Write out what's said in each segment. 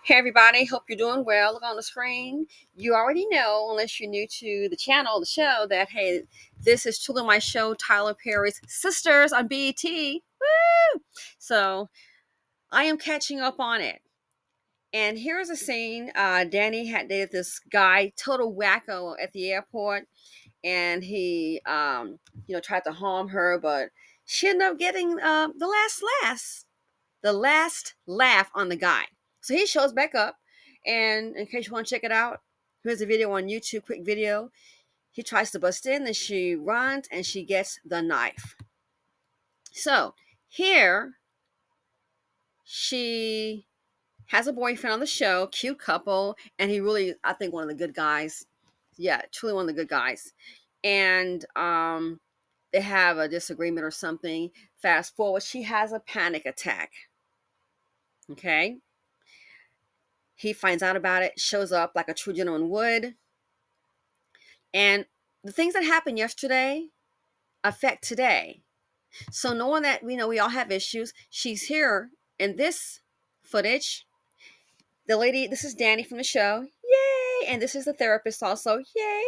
Hey everybody, hope you're doing well. Look on the screen. You already know, unless you're new to the channel, the show, that hey, this is truly my show, Tyler Perry's Sisters on BET. Woo! So I am catching up on it. And here's a scene. Danny had dated this guy, total wacko, at the airport, and he, tried to harm her, but she ended up getting the last laugh on the guy. So he shows back up, and in case you want to check it out, here's a video on YouTube, quick video. He tries to bust in, and she runs, and she gets the knife. So here, she has a boyfriend on the show, cute couple, and he really, I think, one of the good guys. Yeah, truly one of the good guys. And they have a disagreement or something. Fast forward, she has a panic attack. Okay. He finds out about it, shows up like a true gentleman would. And the things that happened yesterday affect today. So knowing that we all have issues, she's here in this footage. The lady, this is Danny from the show. Yay! And this is the therapist also. Yay!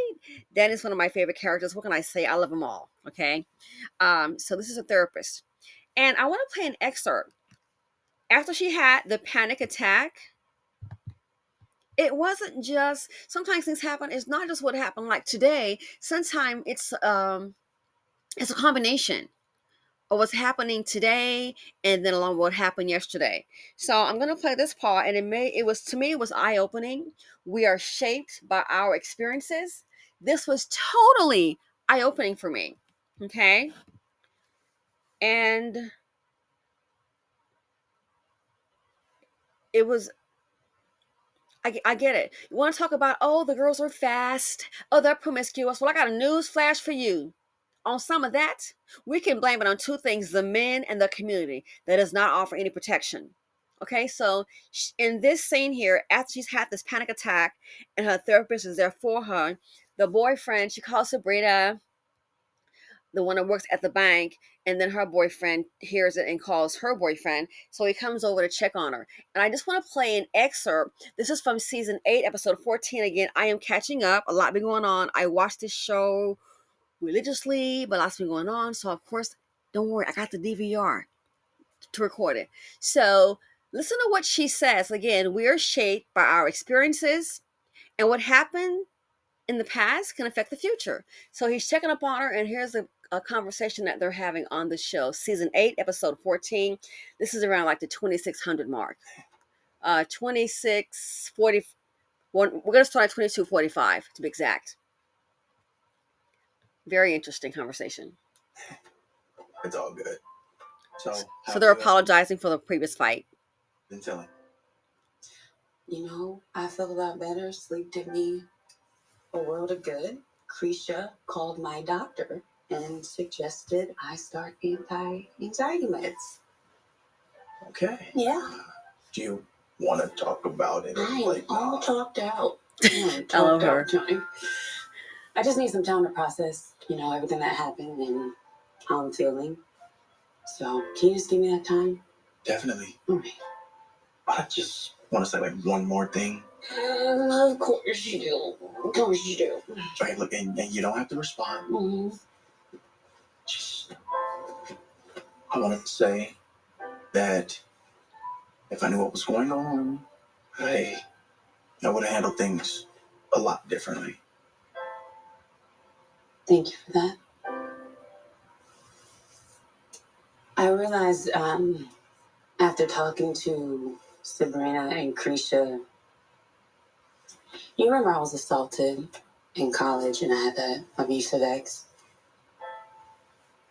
Danny's one of my favorite characters. What can I say? I love them all. Okay. So this is a therapist. And I want to play an excerpt. After she had the panic attack, it wasn't just, sometimes things happen, it's not just what happened like today. Sometimes it's a combination of what's happening today and then along what happened yesterday. So I'm going to play this part, and it was eye-opening. We are shaped by our experiences. This was totally eye-opening for me. Okay. And it was, I get it. You want to talk about, oh, the girls are fast, oh, they're promiscuous. Well, I got a news flash for you. On some of that, we can blame it on two things: the men and the community that does not offer any protection. Okay, so in this scene here, after she's had this panic attack and her therapist is there for her, the boyfriend, she calls Sabrina, the one that works at the bank, and then her boyfriend hears it and calls her boyfriend. So he comes over to check on her. And I just want to play an excerpt. This is from season 8, episode 14. Again, I am catching up. A lot been going on. I watched this show religiously, but lots been going on. So of course, don't worry, I got the DVR to record it. So listen to what she says. Again, we are shaped by our experiences, and what happened in the past can affect the future. So he's checking up on her, and here's a conversation that they're having on the show. Season 8, episode 14. This is around like the 2600 mark. 2640. We're going to start at 2245 to be exact. Very interesting conversation. It's all good. So they're apologizing for the previous fight. Then tell him. You know, I feel a lot better. Sleep did me a world of good. Krisha called my doctor and suggested I start anti-anxiety meds. Okay. Yeah. Do you want to talk about it? I am all talked out. I love her. I just need some time to process, everything that happened and how I'm feeling. So, can you just give me that time? Definitely. All right. I just want to say like one more thing. Of course you do. Of course you do. Right, look, and you don't have to respond. Mm-hmm. Just, I wanted to say that if I knew what was going on, I would have handled things a lot differently. Thank you for that. I realized after talking to Sabrina and Krisha, you remember I was assaulted in college and I had that abusive ex.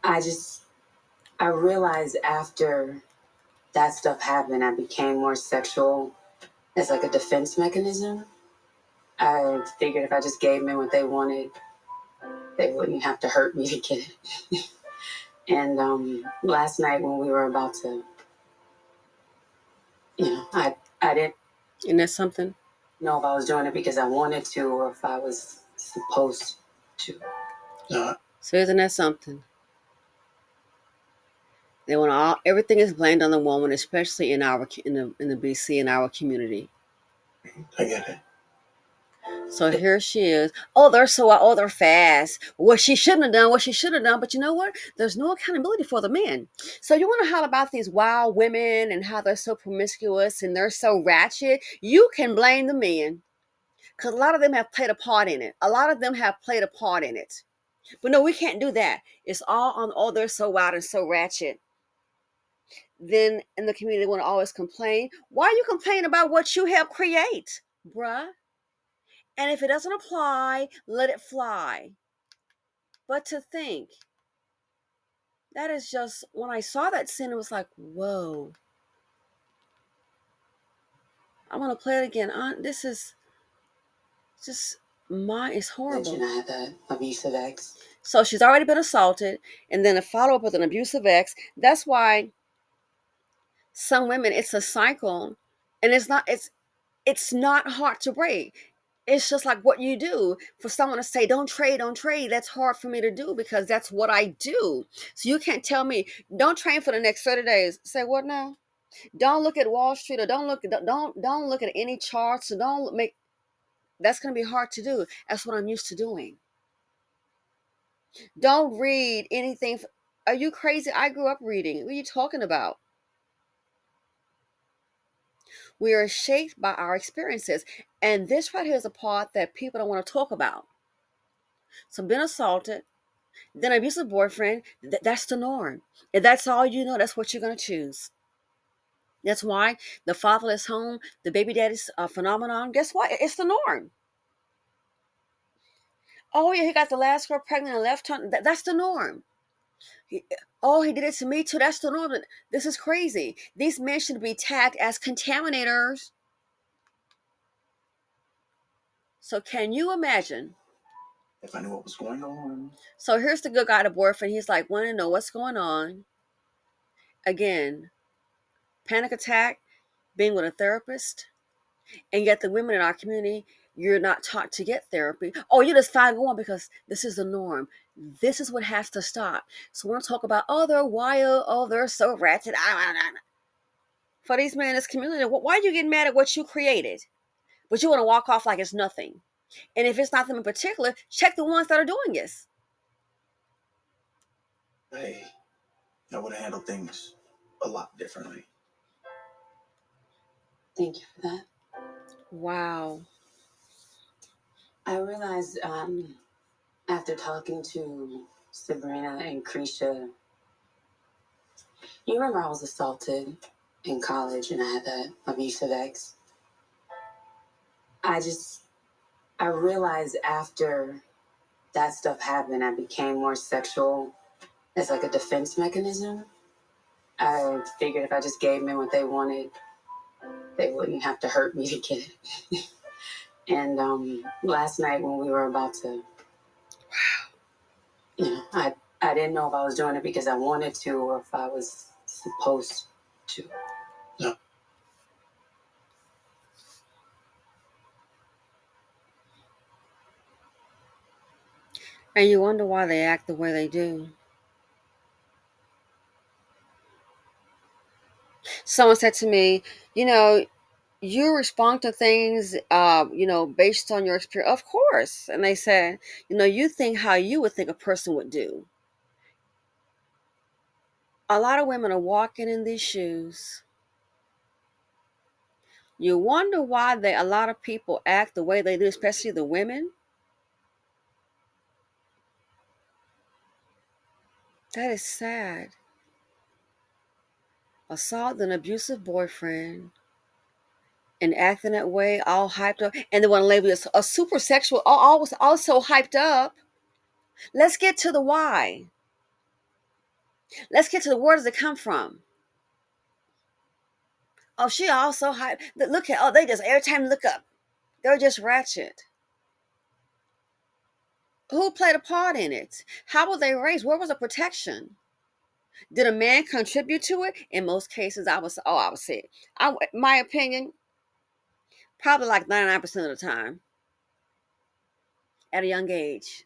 I realized after that stuff happened, I became more sexual as like a defense mechanism. I figured if I just gave men what they wanted, they wouldn't have to hurt me to get it. And last night when we were about to, I didn't. Isn't that something? Know if I was doing it because I wanted to or if I was supposed to. So isn't that something? They want everything is blamed on the woman, especially in the BC in our community. I get it. So here she is. Oh, they're fast. What she shouldn't have done, what she should have done. But you know what? There's no accountability for the men. So you want to holler about these wild women and how they're so promiscuous and they're so ratchet. You can blame the men because a lot of them have played a part in it. A lot of them have played a part in it. But no, we can't do that. It's all on, oh, they're so wild and so ratchet. Then in the community, they want to always complain. Why are you complaining about what you helped create, bruh? And if it doesn't apply, let it fly. But to think, that is just, when I saw that scene, it was like, whoa. I'm going to play it again. This is just, it's horrible. Mention I had that abusive ex. So she's already been assaulted, and then a follow up with an abusive ex. That's why some women, it's a cycle, and it's not hard to break. It's just like what you do. For someone to say, don't trade, that's hard for me to do because that's what I do. So you can't tell me, don't train for the next 30 days. Say what now? Don't look at Wall Street, or don't look at any charts, or don't make, that's going to be hard to do. That's what I'm used to doing. Don't read anything. Are you crazy? I grew up reading. What are you talking about? We are shaped by our experiences. And this right here is a part that people don't want to talk about. So been assaulted, then abusive boyfriend, that's the norm. If that's all you know, that's what you're going to choose. That's why the fatherless home, the baby daddy's phenomenon, guess what? It's the norm. Oh, yeah, he got the last girl pregnant and left her. That's the norm. Oh, he did it to me too. That's the norm. This is crazy. These men should be tagged as contaminators. So can you imagine? If I knew what was going on. So here's the good guy, the boyfriend. He's like, want to know what's going on. Again, panic attack, being with a therapist. And yet the women in our community, you're not taught to get therapy. Oh, you just fine going because this is the norm. This is what has to stop. So we're going to talk about, oh, they're wild. Oh, they're so ratchet. For these men in this community, why are you getting mad at what you created? But you want to walk off like it's nothing. And if it's not them in particular, check the ones that are doing this. Hey, I would have handled things a lot differently. Thank you for that. Wow. I realized after talking to Sabrina and Krisha, you remember I was assaulted in college and I had that abusive ex. I realized after that stuff happened, I became more sexual as like a defense mechanism. I figured if I just gave men what they wanted, they wouldn't have to hurt me to get it. And last night when we were about to, I didn't know if I was doing it because I wanted to or if I was supposed to. No. And you wonder why they act the way they do. Someone said to me, you know, you respond to things, based on your experience. Of course. And they said, you think how you would think a person would do. A lot of women are walking in these shoes. You wonder why a lot of people act the way they do, especially the women. That is sad. Assault an abusive boyfriend and acting that way, all hyped up, and they want to label you as a super sexual, always also hyped up. Let's get to the why. Let's get to the where does it come from? Oh, she also hyped. Look at, they just, every time you look up, they're just ratchet. Who played a part in it? How were they raised? Where was the protection? Did a man contribute to it? In most cases, I would say, my opinion, probably like 99% of the time at a young age.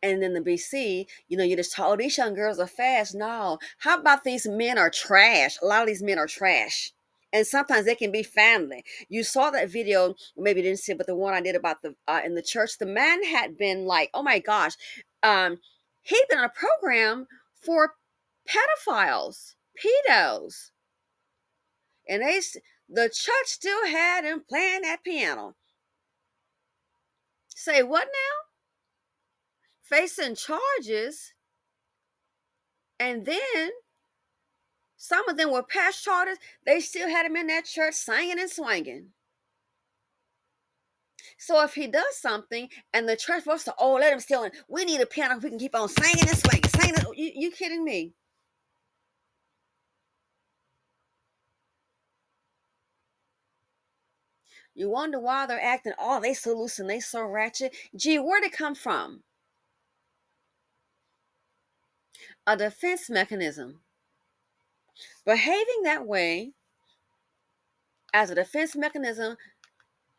And then the BC, you just told, these young girls are fast. No. How about these men are trash? A lot of these men are trash. And sometimes they can be family. You saw that video, maybe you didn't see it, but the one I did about the in the church, the man had been like, oh my gosh, um, he'd been on a program for pedophiles, pedos, and the church still had him playing that piano. Say what now? Facing charges, and then some of them were past charges. They still had him in that church singing and swinging. So if he does something and the church wants to, oh, let him still in, we need a piano, we can keep on singing and swinging, singing. You kidding me? You wonder why they're acting, oh, they so loose and they so ratchet. Gee, where'd it come from? A defense mechanism. Behaving that way as a defense mechanism,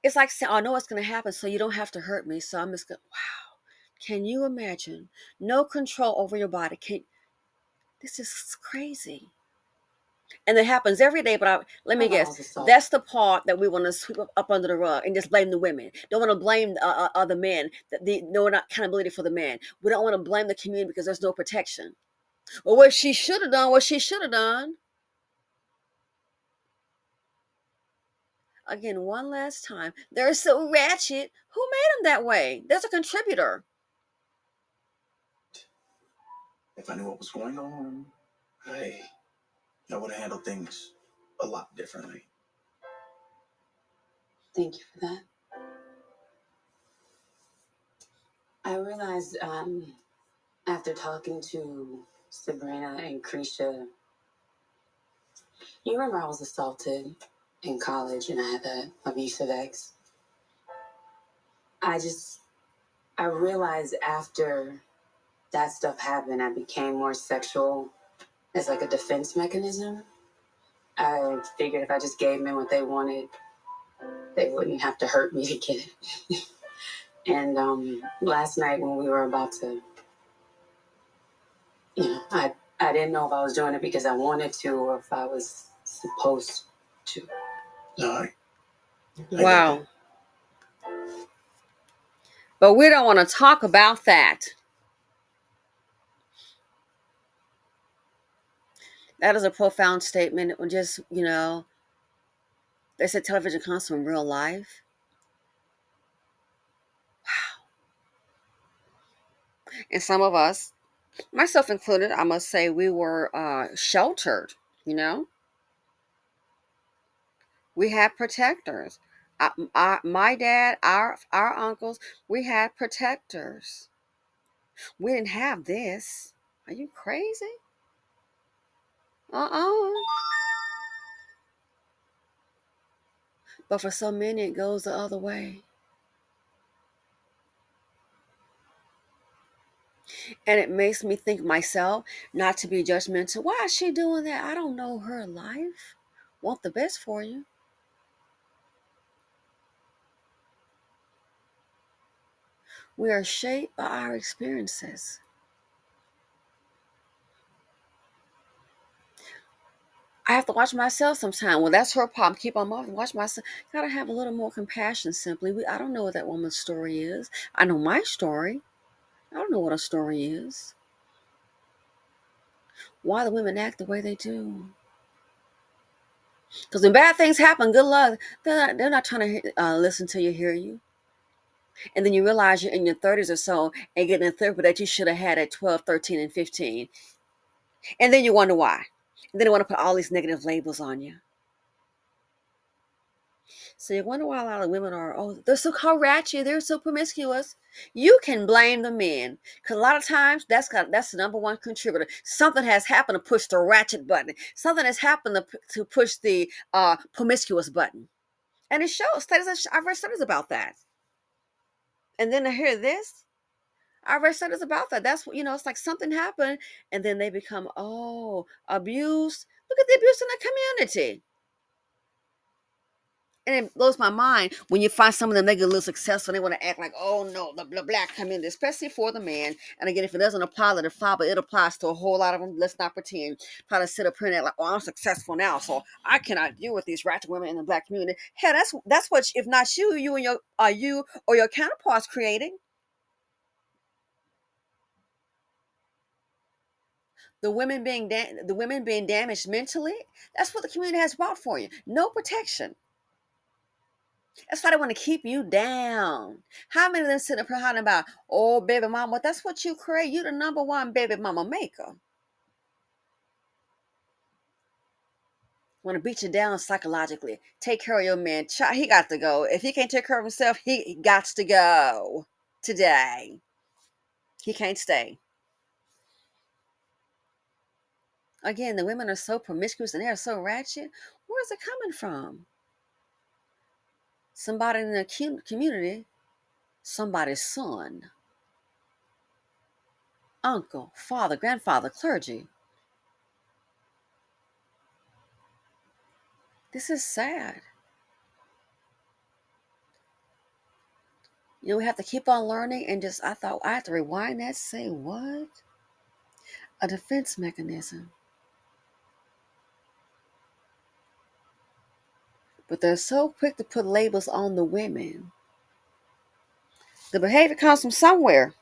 it's like saying, oh, I know what's going to happen, so you don't have to hurt me. So I'm just going, wow. Can you imagine? No control over your body. This is crazy. And it happens every day, but let me guess, that's the part that we want to sweep up under the rug and just blame the women. Don't want to blame other men, no accountability for the man. We don't want to blame the community because there's no protection. Well, what she should have done, again, one last time, they're so ratchet. Who made them that way? There's a contributor. If I knew what was going on, I would have handled things a lot differently. Thank you for that. I realized after talking to Sabrina and Krisha, you remember I was assaulted in college and I had that abusive ex. I realized after that stuff happened, I became more sexual as like a defense mechanism. I figured if I just gave men what they wanted, they wouldn't have to hurt me to get it. And last night when we were about to, I didn't know if I was doing it because I wanted to or if I was supposed to. No, Wow. But we don't want to talk about that. That is a profound statement. Just, they said television comes from real life. And some of us, myself included, I must say, we were sheltered, you know? We had protectors. My dad, our uncles, we had protectors. We didn't have this. Are you crazy? Uh-uh. But for so many, it goes the other way. And it makes me think myself, not to be judgmental. Why is she doing that? I don't know her life. Want the best for you. We are shaped by our experiences. I have to watch myself sometimes. Well, that's her problem. Keep on moving. Watch myself. Gotta have a little more compassion. Simply, I don't know what that woman's story is. I know my story. I don't know what a story is. Why the women act the way they do? Because when bad things happen, good luck. They're not trying to listen to you, hear you. And then you realize you're in your 30s or so and getting a therapy that you should have had at 12, 13, and 15. And then you wonder why. And then they want to put all these negative labels on you. So you wonder why a lot of women are, oh, they're so called ratchet, they're so promiscuous. You can blame the men. Because a lot of times that's the number one contributor. Something has happened to push the ratchet button. Something has happened to push the promiscuous button. And it shows studies. I've read studies about that. And then to hear this, I read studies about that. That's what, it's like something happened and then they become, oh, abuse. Look at the abuse in the community. And it blows my mind when you find some of them, they get a little successful and they want to act like, oh no, the black community, especially for the man. And again, if it doesn't apply to the father, it applies to a whole lot of them. Let's not pretend. Try to sit up here and act like, oh, I'm successful now, so I cannot deal with these ratchet women in the black community. Hell, that's what, if not you, you and your you or your counterparts creating. The women being damaged mentally. That's what the community has brought for you. No protection. That's why they want to keep you down. How many of them sitting up here hollering about, oh, baby mama? That's what you create. You the number one baby mama maker. Want to beat you down psychologically. Take care of your man. He got to go. If he can't take care of himself, he got to go today. He can't stay. Again, the women are so promiscuous and they're so ratchet. Where's it coming from? Somebody in the community, somebody's son, uncle, father, grandfather, clergy. This is sad. We have to keep on learning and just, I thought I have to rewind that, say, what? A defense mechanism. But they're so quick to put labels on the women. The behavior comes from somewhere,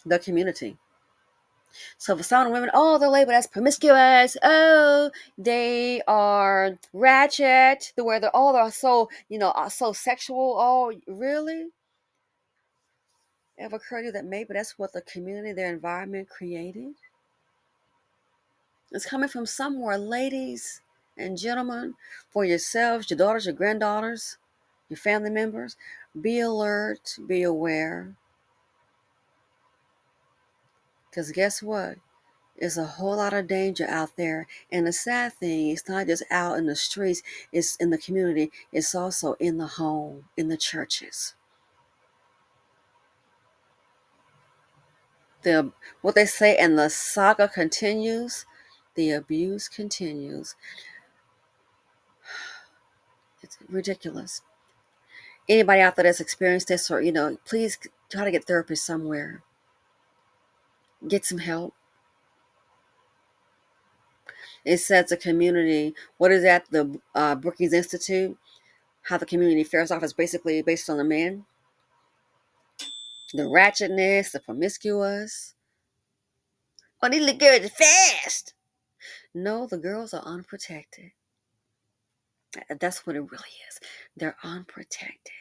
the community. So for some women, oh, they're labeled as promiscuous. Oh, they are ratchet. The way they're so, so sexual. Oh, really? Ever occurred to you that maybe that's what the community, their environment created? It's coming from somewhere, ladies and gentlemen, for yourselves, your daughters, your granddaughters, your family members. Be alert, be aware. Because guess what? There's a whole lot of danger out there. And the sad thing, it's not just out in the streets, it's in the community, it's also in the home, in the churches. What they say, and the saga continues, the abuse continues. It's ridiculous. Anybody out there that's experienced this, or please try to get therapy somewhere. Get some help. It says the community, what is that? The Brookings Institute, how the community fares off is basically based on the men, the ratchetness, the promiscuous. Oh, these little girls are fast. No, the girls are unprotected. That's what it really is. They're unprotected,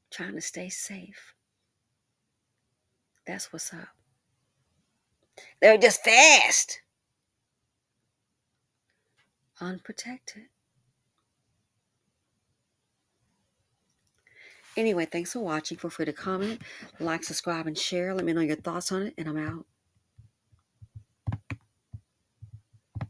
trying to stay safe. That's what's up. They're just fast. Unprotected. Anyway, thanks for watching. Feel free to comment, like, subscribe, and share. Let me know your thoughts on it, and I'm out.